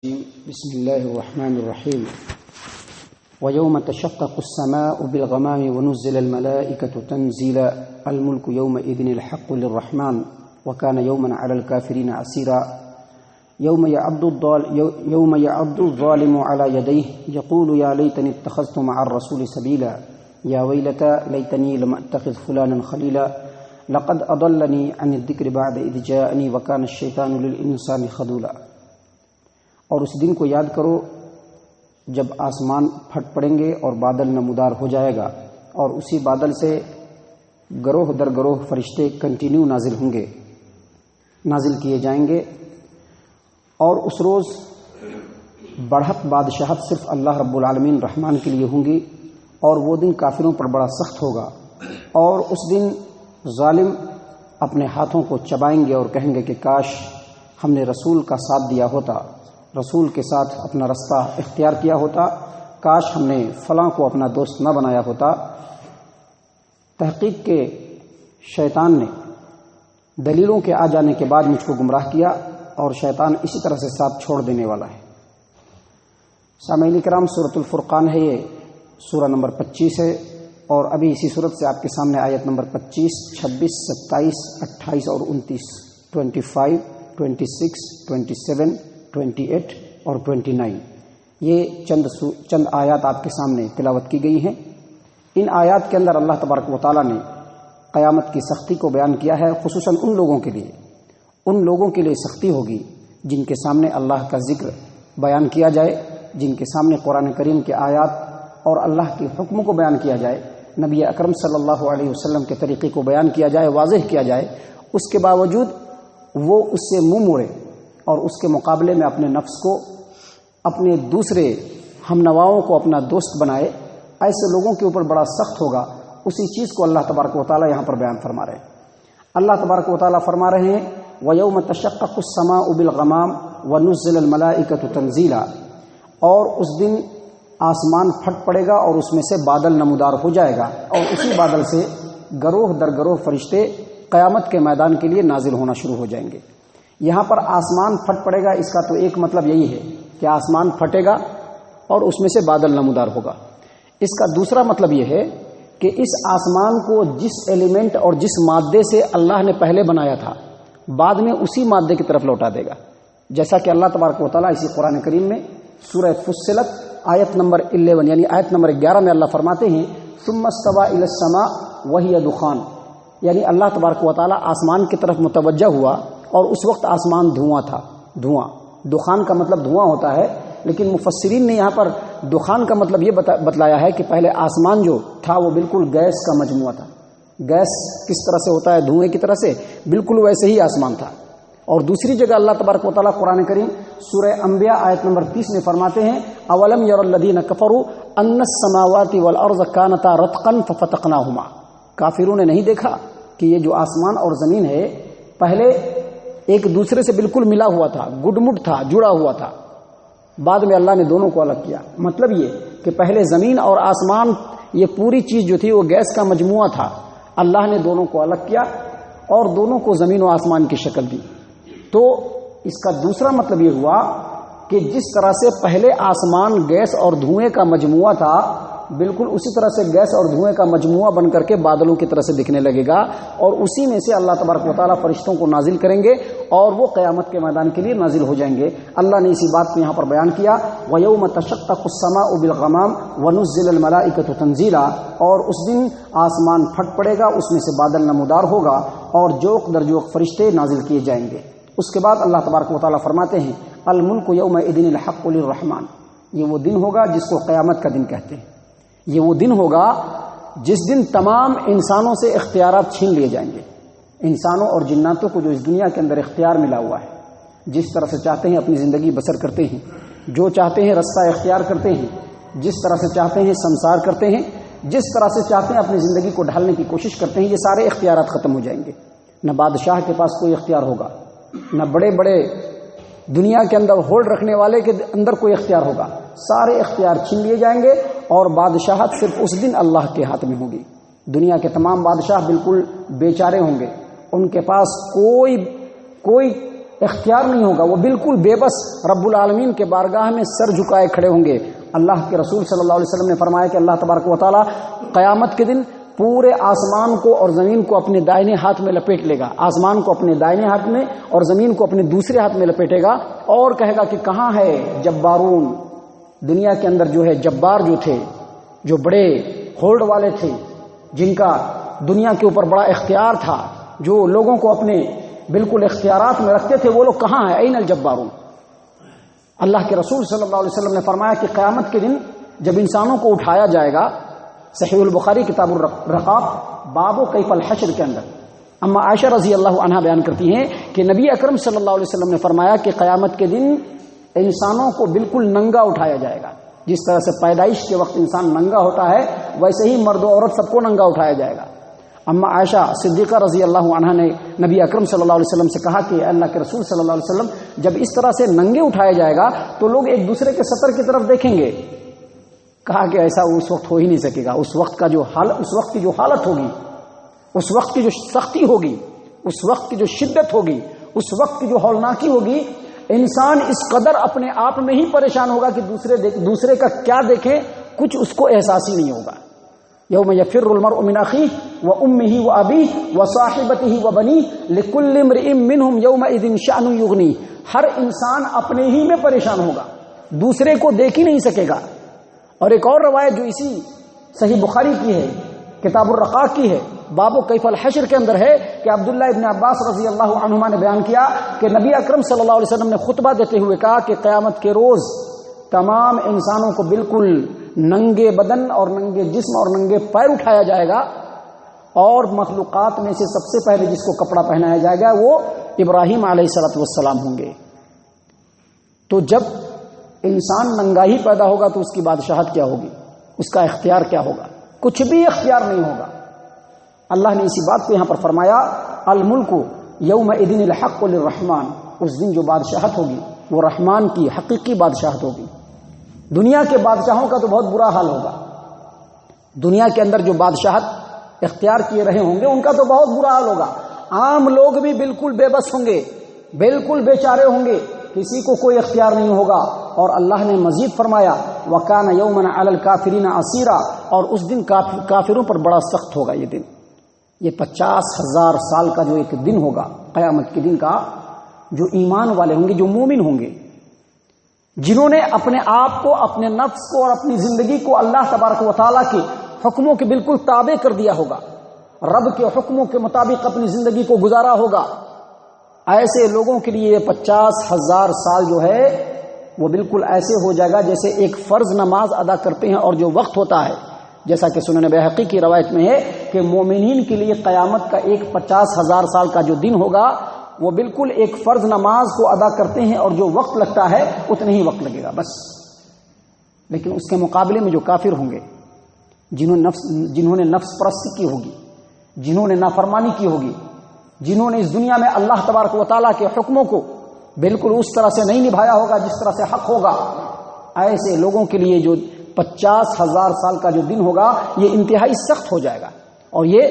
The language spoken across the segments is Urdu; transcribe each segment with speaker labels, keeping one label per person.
Speaker 1: بسم الله الرحمن الرحيم ويوم تشقق السماء بالغمام ونزل الملائكة تنزيلا الملك يومئذ الحق للرحمن وكان يوما على الكافرين عسيرا يوم يعض الظالم على يديه يقول يا ليتني اتخذت مع الرسول سبيلا يا ويلتى ليتني لم أتخذ فلانا خليلا لقد أضلني عن الذكر بعد إذ جاءني وكان الشيطان للإنسان خذولا۔ اور اس دن کو یاد کرو جب آسمان پھٹ پڑیں گے اور بادل نمودار ہو جائے گا، اور اسی بادل سے گروہ در گروہ فرشتے کنٹینیو نازل کیے جائیں گے، اور اس روز بڑھت بادشاہت صرف اللہ رب العالمین رحمان کے لیے ہوں گی، اور وہ دن کافروں پر بڑا سخت ہوگا، اور اس دن ظالم اپنے ہاتھوں کو چبائیں گے اور کہیں گے کہ کاش ہم نے رسول کا ساتھ دیا ہوتا، رسول کے ساتھ اپنا رستہ اختیار کیا ہوتا، کاش ہم نے فلاں کو اپنا دوست نہ بنایا ہوتا۔ تحقیق کے شیطان نے دلیلوں کے آ جانے کے بعد مجھ کو گمراہ کیا، اور شیطان اسی طرح سے ساتھ چھوڑ دینے والا ہے۔ سامعین کرام، سورۃ الفرقان ہے، یہ سورہ نمبر 25 ہے، اور ابھی اسی صورت سے آپ کے سامنے آیت نمبر 25، 26، 27، 28 اور 29، 25، 26، 27، 28 اور 29 یہ چند آیات آپ کے سامنے تلاوت کی گئی ہیں۔ ان آیات کے اندر اللہ تبارک و تعالیٰ نے قیامت کی سختی کو بیان کیا ہے، خصوصاً ان لوگوں کے لیے سختی ہوگی جن کے سامنے اللہ کا ذکر بیان کیا جائے، جن کے سامنے قرآن کریم کے آیات اور اللہ کے حکموں کو بیان کیا جائے، نبی اکرم صلی اللہ علیہ وسلم کے طریقے کو بیان کیا جائے، واضح کیا جائے، اس کے باوجود وہ اس سے منہ موڑے اور اس کے مقابلے میں اپنے نفس کو، اپنے دوسرے ہم نواؤں کو اپنا دوست بنائے، ایسے لوگوں کے اوپر بڑا سخت ہوگا۔ اسی چیز کو اللہ تبارک و تعالیٰ یہاں پر بیان فرما رہے ہیں۔ اللہ تبارک و تعالیٰ فرما رہے ہیں وَيَوْمَ تَشَقَّقُ السَّمَاءُ بِالْغَمَامِ وَنُزِّلَ الْمَلَائِكَةُ تَنزِيلًا، اور اس دن آسمان پھٹ پڑے گا اور اس میں سے بادل نمودار ہو جائے گا، اور اسی بادل سے گروہ در گروہ فرشتے قیامت کے میدان کے لیے نازل ہونا شروع ہو جائیں گے۔ یہاں پر آسمان پھٹ پڑے گا، اس کا تو ایک مطلب یہی ہے کہ آسمان پھٹے گا اور اس میں سے بادل نمودار ہوگا۔ اس کا دوسرا مطلب یہ ہے کہ اس آسمان کو جس ایلیمنٹ اور جس مادے سے اللہ نے پہلے بنایا تھا، بعد میں اسی مادے کی طرف لوٹا دے گا، جیسا کہ اللہ تبارک و تعالیٰ اسی قرآن کریم میں سورہ فصلت آیت نمبر 11 یعنی آیت نمبر 11 میں اللہ فرماتے ہیں ثم استوى الى السماء وهي دخان، یعنی اللہ تبارک و تعالیٰ آسمان کی طرف متوجہ ہوا اور اس وقت آسمان دھواں تھا۔ دخان کا مطلب دھواں ہوتا ہے، لیکن مفسرین نے یہاں پر دخان کا مطلب یہ بتلایا ہے کہ پہلے آسمان جو تھا وہ بالکل گیس کا مجموعہ تھا۔ گیس کس طرح سے ہوتا ہے دھوئیں کی طرح سے، بالکل ویسے ہی آسمان تھا۔ اور دوسری جگہ اللہ تبارک و تعالیٰ قرآن کریم سورہ انبیاء آیت نمبر 30 میں فرماتے ہیں اولم یر الذین کفروا ان السماوات والارض کانتا رتقا ففتقناہما، کافروں نے نہیں دیکھا کہ یہ جو آسمان اور زمین ہے پہلے ایک دوسرے سے بالکل ملا ہوا تھا، گڈ مڈ تھا، جڑا ہوا تھا، بعد میں اللہ نے دونوں کو الگ کیا۔ مطلب یہ کہ پہلے زمین اور آسمان یہ پوری چیز جو تھی وہ گیس کا مجموعہ تھا، اللہ نے دونوں کو الگ کیا اور دونوں کو زمین و آسمان کی شکل دی۔ تو اس کا دوسرا مطلب یہ ہوا کہ جس طرح سے پہلے آسمان گیس اور دھوئیں کا مجموعہ تھا، بالکل اسی طرح سے گیس اور دھوئیں کا مجموعہ بن کر کے بادلوں کی طرح سے دکھنے لگے گا، اور اسی میں سے اللہ تبارک و تعالیٰ فرشتوں کو نازل کریں گے اور وہ قیامت کے میدان کے لیے نازل ہو جائیں گے۔ اللہ نے اسی بات کو یہاں پر بیان کیا وَيَوْمَ تَشَقَّقُ السَّمَاءُ بِالْغَمَامِ وَنُزِّلَ الْمَلَائِكَةُ تَنزِيلًا، اور اس دن آسمان پھٹ پڑے گا، اس میں سے بادل نمودار ہوگا اور جوق در جوق فرشتے نازل کیے جائیں گے۔ اس کے بعد اللہ تبارک و تعالیٰ فرماتے ہیں الملک یومئذ الحق للرحمن، یہ وہ دن ہوگا جس کو قیامت کا دن کہتے ہیں۔ یہ وہ دن ہوگا جس دن تمام انسانوں سے اختیارات چھین لیے جائیں گے، انسانوں اور جناتوں کو جو اس دنیا کے اندر اختیار ملا ہوا ہے، جس طرح سے چاہتے ہیں اپنی زندگی بسر کرتے ہیں، جو چاہتے ہیں رستہ اختیار کرتے ہیں، جس طرح سے چاہتے ہیں سنسار کرتے ہیں، جس طرح سے چاہتے ہیں اپنی زندگی کو ڈھالنے کی کوشش کرتے ہیں، یہ سارے اختیارات ختم ہو جائیں گے۔ نہ بادشاہ کے پاس کوئی اختیار ہوگا، نہ بڑے بڑے دنیا کے اندر ہولڈ رکھنے والے کے اندر کوئی اختیار ہوگا، سارے اختیار چھین لیے جائیں گے، اور بادشاہت صرف اس دن اللہ کے ہاتھ میں ہوگی۔ دنیا کے تمام بادشاہ بالکل بیچارے ہوں گے، ان کے پاس کوئی اختیار نہیں ہوگا، وہ بالکل بے بس رب العالمین کے بارگاہ میں سر جھکائے کھڑے ہوں گے۔ اللہ کے رسول صلی اللہ علیہ وسلم نے فرمایا کہ اللہ تبارک و تعالیٰ قیامت کے دن پورے آسمان کو اور زمین کو اپنے دائنے ہاتھ میں لپیٹ لے گا، آسمان کو اپنے دائنے ہاتھ میں اور زمین کو اپنے دوسرے ہاتھ میں لپیٹے گا اور کہے گا کہ کہاں ہے جبارون؟ دنیا کے اندر جو ہے جبار جو تھے، جو بڑے ہولڈ والے تھے، جن کا دنیا کے اوپر بڑا اختیار تھا، جو لوگوں کو اپنے بالکل اختیارات میں رکھتے تھے، وہ لوگ کہاں ہیں؟ این الجبارون؟ اللہ کے رسول صلی اللہ علیہ وسلم نے فرمایا کہ قیامت کے دن جب انسانوں کو اٹھایا جائے گا، صحیح البخاری کتاب الرقاق باب کیف الحشر کے اندر اما عائشہ رضی اللہ عنہا بیان کرتی ہیں کہ نبی اکرم صلی اللہ علیہ وسلم نے فرمایا کہ قیامت کے دن انسانوں کو بالکل ننگا اٹھایا جائے گا۔ جس طرح سے پیدائش کے وقت انسان ننگا ہوتا ہے، ویسے ہی مرد و عورت سب کو ننگا اٹھایا جائے گا۔ اما عائشہ صدیقہ رضی اللہ عنہا نے نبی اکرم صلی اللہ علیہ وسلم سے کہا کہ اللہ کے رسول صلی اللہ علیہ وسلم، جب اس طرح سے ننگے اٹھایا جائے گا تو لوگ ایک دوسرے کے سطر کی طرف دیکھیں گے۔ کہا کہ ایسا اس وقت ہو ہی نہیں سکے گا، اس وقت کی جو حالت ہوگی، اس وقت کی جو سختی ہوگی، اس وقت کی جو شدت ہوگی، اس وقت کی جو ہولناکی ہوگی، انسان اس قدر اپنے آپ میں ہی پریشان ہوگا کہ دوسرے کا کیا دیکھے، کچھ اس کو احساس ہی نہیں ہوگا۔ یوم یفر المرء من اخیہ وامہ وابیہ وصاحبتہ وبنیہ لکل امرئ منہم یومئذ شأن یغنیہ۔ ہر انسان اپنے ہی میں پریشان ہوگا، دوسرے کو دیکھ ہی نہیں سکے گا۔ اور ایک اور روایت جو اسی صحیح بخاری کی ہے، کتاب الرقاق کی ہے، باب کیف الحشر کے اندر ہے کہ عبداللہ ابن عباس رضی اللہ عنہما نے بیان کیا کہ نبی اکرم صلی اللہ علیہ وسلم نے خطبہ دیتے ہوئے کہا کہ قیامت کے روز تمام انسانوں کو بالکل ننگے بدن اور ننگے جسم اور ننگے پیر اٹھایا جائے گا، اور مخلوقات میں سے سب سے پہلے جس کو کپڑا پہنایا جائے گا وہ ابراہیم علیہ الصلوۃ والسلام ہوں گے۔ تو جب انسان ننگا ہی پیدا ہوگا تو اس کی بادشاہت کیا ہوگی، اس کا اختیار کیا ہوگا؟ کچھ بھی اختیار نہیں ہوگا۔ اللہ نے اسی بات کو یہاں پر فرمایا، الملک یومئذ الحق للرحمن۔ اس دن جو بادشاہت ہوگی وہ رحمان کی حقیقی بادشاہت ہوگی۔ دنیا کے بادشاہوں کا تو بہت برا حال ہوگا، دنیا کے اندر جو بادشاہت اختیار کیے رہے ہوں گے ان کا تو بہت برا حال ہوگا۔ عام لوگ بھی بالکل بے بس ہوں گے، بالکل بیچارے ہوں گے، کسی کو کوئی اختیار نہیں ہوگا۔ اور اللہ نے مزید فرمایا وَكَانَ يَوْمًا عَلَى الْكَافِرِينَ عَسِيرًا، اور اس دن کافروں پر بڑا سخت ہوگا یہ دن۔ یہ 50,000 سال کا جو ایک دن ہوگا قیامت کے دن کا، جو ایمان والے ہوں گے، جو مومن ہوں گے، جنہوں نے اپنے آپ کو، اپنے نفس کو اور اپنی زندگی کو اللہ تبارک و تعالیٰ کے حکموں کے بالکل تابع کر دیا ہوگا، رب کے حکموں کے مطابق اپنی زندگی کو گزارا ہوگا، ایسے لوگوں کے لیے 50,000 سال جو ہے وہ بالکل ایسے ہو جائے گا جیسے ایک فرض نماز ادا کرتے ہیں اور جو وقت ہوتا ہے، جیسا کہ سنن بیہقی کی روایت میں ہے کہ مومنین کے لیے قیامت کا ایک 50,000 سال کا جو دن ہوگا وہ بالکل ایک فرض نماز کو ادا کرتے ہیں اور جو وقت لگتا ہے اتنا ہی وقت لگے گا بس۔ لیکن اس کے مقابلے میں جو کافر ہوں گے، جنہوں نے نفس پرستی کی ہوگی، جنہوں نے نافرمانی کی ہوگی، جنہوں نے اس دنیا میں اللہ تبارک و تعالیٰ کے حکموں کو بالکل اس طرح سے نہیں نبھایا ہوگا جس طرح سے حق ہوگا، ایسے لوگوں کے لیے جو 50,000 سال کا جو دن ہوگا یہ انتہائی سخت ہو جائے گا۔ اور یہ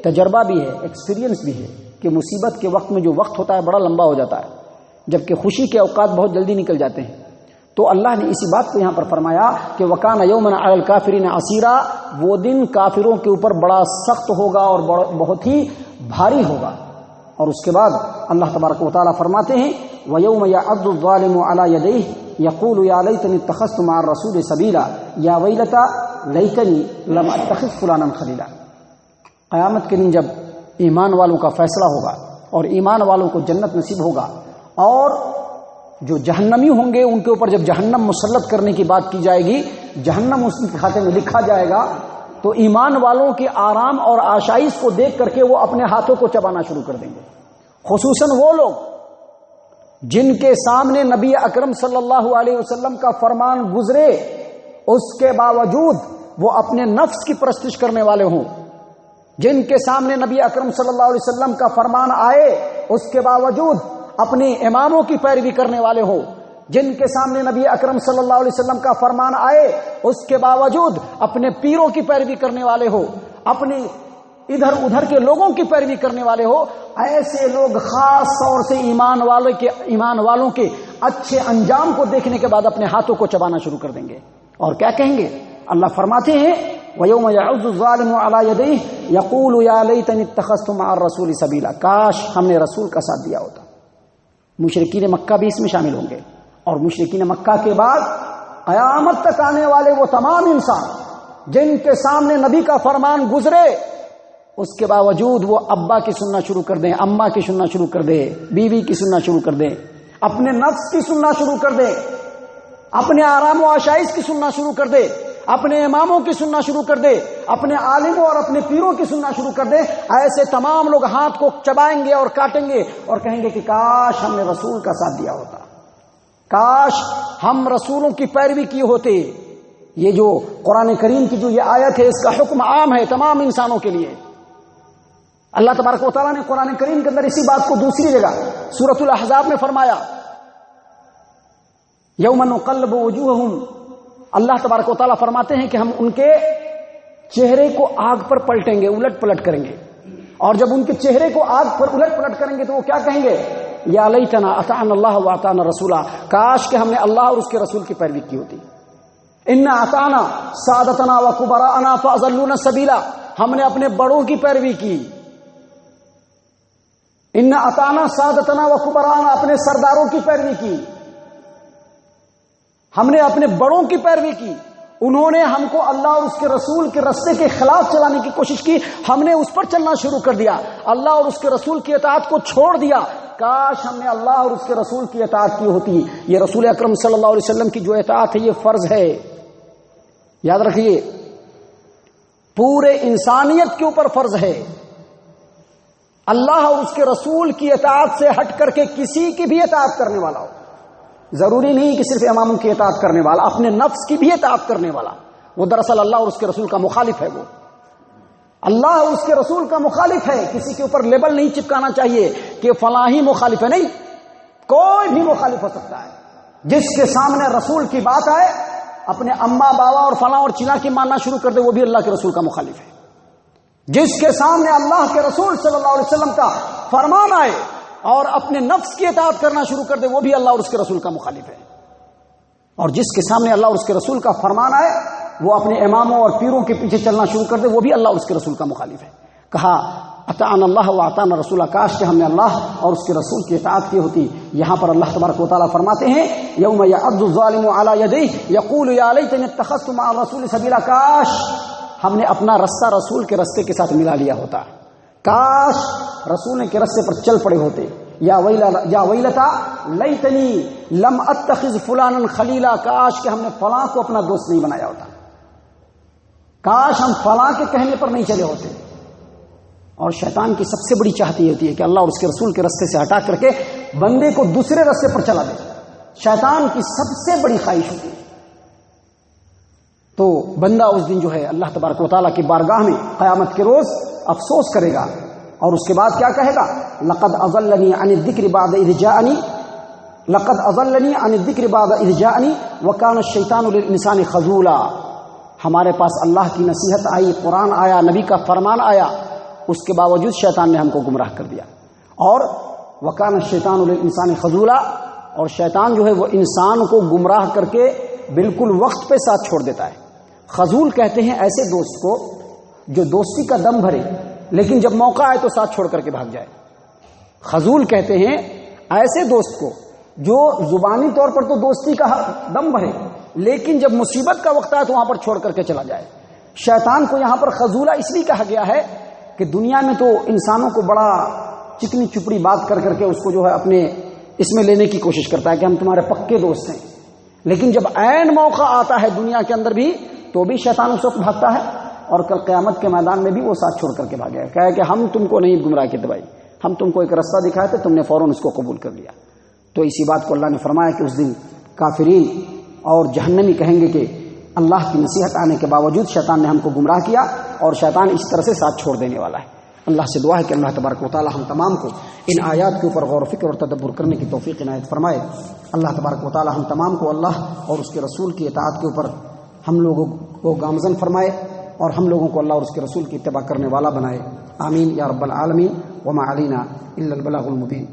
Speaker 1: تجربہ بھی ہے، ایکسپیرینس بھی ہے کہ مصیبت کے وقت میں جو وقت ہوتا ہے بڑا لمبا ہو جاتا ہے، جبکہ خوشی کے اوقات بہت جلدی نکل جاتے ہیں۔ تو اللہ نے اسی بات کو یہاں پر فرمایا کہ وَكَانَ يَوْمًا عَلَى الْكَافِرِينَ عَسِيرًا، وہ دن کافروں کے اوپر بڑا سخت ہوگا اور بہت ہی بھاری ہوگا۔ اور اس کے بعد اللہ تبارک و تعالیٰ فرماتے ہیں وَيَوْمَ يَعَضُّ الظَّالِمُ عَلَى يَدَيْهِ يَقُولُ يَا لَيْتَنِي اتَّخَذْتُ مَعَ الرَّسُولِ سَبِيلًا يَا وَيْلَتَى لَيْتَنِي لَمْ أَتَّخِذْ فُلَانًا خَلِيلًا۔ قیامت کے دن جب ایمان والوں کا فیصلہ ہوگا اور ایمان والوں کو جنت نصیب ہوگا، اور جو جہنمی ہوں گے ان کے اوپر جب جہنم مسلط کرنے کی بات کی جائے گی، جہنم اس کے کھاتے میں لکھا جائے گا، تو ایمان والوں کے آرام اور آشائش کو دیکھ کر کے وہ اپنے ہاتھوں کو چبانا شروع کر دیں گے، خصوصاً وہ لوگ جن کے سامنے نبی اکرم صلی اللہ علیہ وسلم کا فرمان گزرے، اس کے باوجود وہ اپنے نفس کی پرستش کرنے والے ہوں، جن کے سامنے نبی اکرم صلی اللہ علیہ وسلم کا فرمان آئے اس کے باوجود اپنے اماموں کی پیروی کرنے والے ہوں، جن کے سامنے نبی اکرم صلی اللہ علیہ وسلم کا فرمان آئے اس کے باوجود اپنے پیروں کی پیروی کرنے والے ہو، اپنے ادھر ادھر کے لوگوں کی پیروی کرنے والے ہو، ایسے لوگ خاص طور سے ایمان والوں کے اچھے انجام کو دیکھنے کے بعد اپنے ہاتھوں کو چبانا شروع کر دیں گے اور کیا کہیں گے؟ اللہ فرماتے ہیں وَيَوْمَ يَعُضُّ الظَّالِمُ عَلَى يَدَيْهِ يَقُولُ يَا لَيْتَنِي اتَّخَذْتُ مَعَ الرَّسُولِ سَبِيلًا، کاش ہم نے رسول کا ساتھ دیا ہوتا۔ مشرکین مکہ بھی اس میں شامل ہوں گے، اور مشرکین مکہ کے بعد قیامت تک آنے والے وہ تمام انسان جن کے سامنے نبی کا فرمان گزرے، اس کے باوجود وہ ابا کی سننا شروع کر دیں، اماں کی سننا شروع کر دیں، بیوی کی سننا شروع کر دیں، اپنے نفس کی سننا شروع کر دیں، اپنے آرام و آشائش کی سننا شروع کر دے، اپنے اماموں کی سننا شروع کر دے، اپنے عالموں اور اپنے پیروں کی سننا شروع کر دے، ایسے تمام لوگ ہاتھ کو چبائیں گے اور کاٹیں گے اور کہیں گے کہ کاش ہم نے رسول کا ساتھ دیا ہوتا، کاش ہم رسولوں کی پیروی کی ہوتے۔ یہ جو قرآن کریم کی جو یہ آیت ہے، اس کا حکم عام ہے تمام انسانوں کے لیے۔ اللہ تبارک و تعالیٰ نے قرآن کریم کے اندر اسی بات کو دوسری جگہ سورۃ الاحزاب میں فرمایا، یوم نقلب وجوہہم، اللہ تبارک و تعالیٰ فرماتے ہیں کہ ہم ان کے چہرے کو آگ پر پلٹیں گے، الٹ پلٹ کریں گے، اور جب ان کے چہرے کو آگ پر الٹ پلٹ کریں گے تو وہ کیا کہیں گے؟ یا لیتنا اطعنا اللہ واطعنا رسولا، کاش کہ ہم نے اللہ اور اس کے رسول کی پیروی کی ہوتی۔ انا اطعنا سادتنا وکبراءنا فاضلونا السبیلا، ہم نے اپنے بڑوں کی پیروی کی۔ انا اطعنا سادتنا وکبراءنا، اپنے سرداروں کی پیروی کی، ہم نے اپنے بڑوں کی پیروی کی، انہوں نے ہم کو اللہ اور اس کے رسول کے راستے کے خلاف چلانے کی کوشش کی، ہم نے اس پر چلنا شروع کر دیا، اللہ اور اس کے رسول کی اطاعت کو چھوڑ دیا۔ کاش ہم نے اللہ اور اس کے رسول کی اطاعت کی ہوتی۔ یہ رسول اکرم صلی اللہ علیہ وسلم کی جو اطاعت ہے یہ فرض ہے، یاد رکھیے، پورے انسانیت کے اوپر فرض ہے۔ اللہ اور اس کے رسول کی اطاعت سے ہٹ کر کے کسی کی بھی اطاعت کرنے والا ہو، ضروری نہیں کہ صرف اماموں کی اطاعت کرنے والا، اپنے نفس کی بھی اطاعت کرنے والا، وہ دراصل اللہ اور اس کے رسول کا مخالف ہے۔ وہ اللہ اور اس کے رسول کا مخالف ہے۔ کسی کے اوپر لیبل نہیں چپکانا چاہیے کہ فلاں ہی مخالف ہے، نہیں، کوئی بھی مخالف ہو سکتا ہے۔ جس کے سامنے رسول کی بات آئے، اپنے اما بابا اور فلاں اور چنا کی ماننا شروع کر دے، وہ بھی اللہ کے رسول کا مخالف ہے۔ جس کے سامنے اللہ کے رسول صلی اللہ علیہ وسلم کا فرمان آئے اور اپنے نفس کی اطاعت کرنا شروع کر دے، وہ بھی اللہ اور اس کے رسول کا مخالف ہے۔ اور جس کے سامنے اللہ اور اس کے رسول کا فرمان آئے، وہ اپنے اماموں اور پیروں کے پیچھے چلنا شروع کر دے، وہ بھی اللہ اور اس کے رسول کا مخالف ہے۔ کہا اطعنا اللہ واطعنا رسول، کاش کہ ہم نے اللہ اور اس کے رسول کی اطاعت کی ہوتی۔ یہاں پر اللہ تبارک و تعالیٰ فرماتے ہیں یوم یعض الظالم علی یدیہ یقول یا لیتنی اتخذت مع الرسول سبیلا، کاش ہم نے اپنا رستہ رسول کے رستے کے ساتھ ملا لیا ہوتا، کاش رسول کے رستے پر چل پڑے ہوتے۔ یا ویلتا لیتنی لم اتخذ فلانا خلیلا، کاش کہ ہم نے فلاں کو اپنا دوست نہیں بنایا ہوتا، کاش ہم فلاں کے کہنے پر نہیں چلے ہوتے۔ اور شیطان کی سب سے بڑی چاہت یہ ہوتی ہے کہ اللہ اور اس کے رسول کے رستے سے ہٹا کر کے بندے کو دوسرے رستے پر چلا دے، شیطان کی سب سے بڑی خواہش ہوتی ہے۔ تو بندہ اس دن جو ہے اللہ تبارک و تعالیٰ کی بارگاہ میں قیامت کے روز افسوس کرے گا، اور اس کے بعد کیا کہے گا؟ لقد اضلنی عن الذکر بعد اذ جاءنی، لقد اضلنی عن الذکر بعد اذ جاءنی وکان الشیطان للانسان خذولا، ہمارے پاس اللہ کی نصیحت آئی، قرآن آیا، نبی کا فرمان آیا، اس کے باوجود شیطان نے ہم کو گمراہ کر دیا۔ اور وکان الشیطان للانسان خذولا، اور شیطان جو ہے وہ انسان کو گمراہ کر کے بالکل وقت پہ ساتھ چھوڑ دیتا ہے۔ خذول کہتے ہیں ایسے دوست کو جو دوستی کا دم بھرے لیکن جب موقع آئے تو ساتھ چھوڑ کر کے بھاگ جائے۔ خذول کہتے ہیں ایسے دوست کو جو زبانی طور پر تو دوستی کا دم بھرے لیکن جب مصیبت کا وقت آئے تو وہاں پر چھوڑ کر کے چلا جائے۔ شیطان کو یہاں پر خذولہ اس لیے کہا گیا ہے کہ دنیا میں تو انسانوں کو بڑا چکنی چپڑی بات کر کر کے اس کو جو ہے اپنے اس میں لینے کی کوشش کرتا ہے کہ ہم تمہارے پکے دوست ہیں، لیکن جب عین موقع آتا ہے دنیا کے اندر بھی تو بھی شیطان اس وقت بھاگتا ہے، اور کل قیامت کے میدان میں بھی وہ ساتھ چھوڑ کر کے بھاگے گا، کہا کہ ہم تم کو نہیں گمراہ کی دوائی، ہم تم کو ایک راستہ دکھایا تھا، تم نے فوراً اس کو قبول کر لیا۔ تو اسی بات کو اللہ نے فرمایا کہ اس دن کافرین اور جہنمی کہیں گے کہ اللہ کی نصیحت آنے کے باوجود شیطان نے ہم کو گمراہ کیا، اور شیطان اس طرح سے ساتھ چھوڑ دینے والا ہے۔ اللہ سے دعا ہے کہ اللہ تبارک و تعالی ہم تمام کو ان آیات کے اوپر غور و فکر اور تدبر کرنے کی توفیق عنایت فرمائے۔ اللہ تبارک و تعالی ہم تمام کو اللہ اور اس کے رسول کی اطاعت کے اوپر ہم لوگوں کو گامزن فرمائے، اور ہم لوگوں کو اللہ اور اس کے رسول کی اتباع کرنے والا بنائے۔ آمین یا رب العالمین۔ وما علینا الا البلاغ المبین۔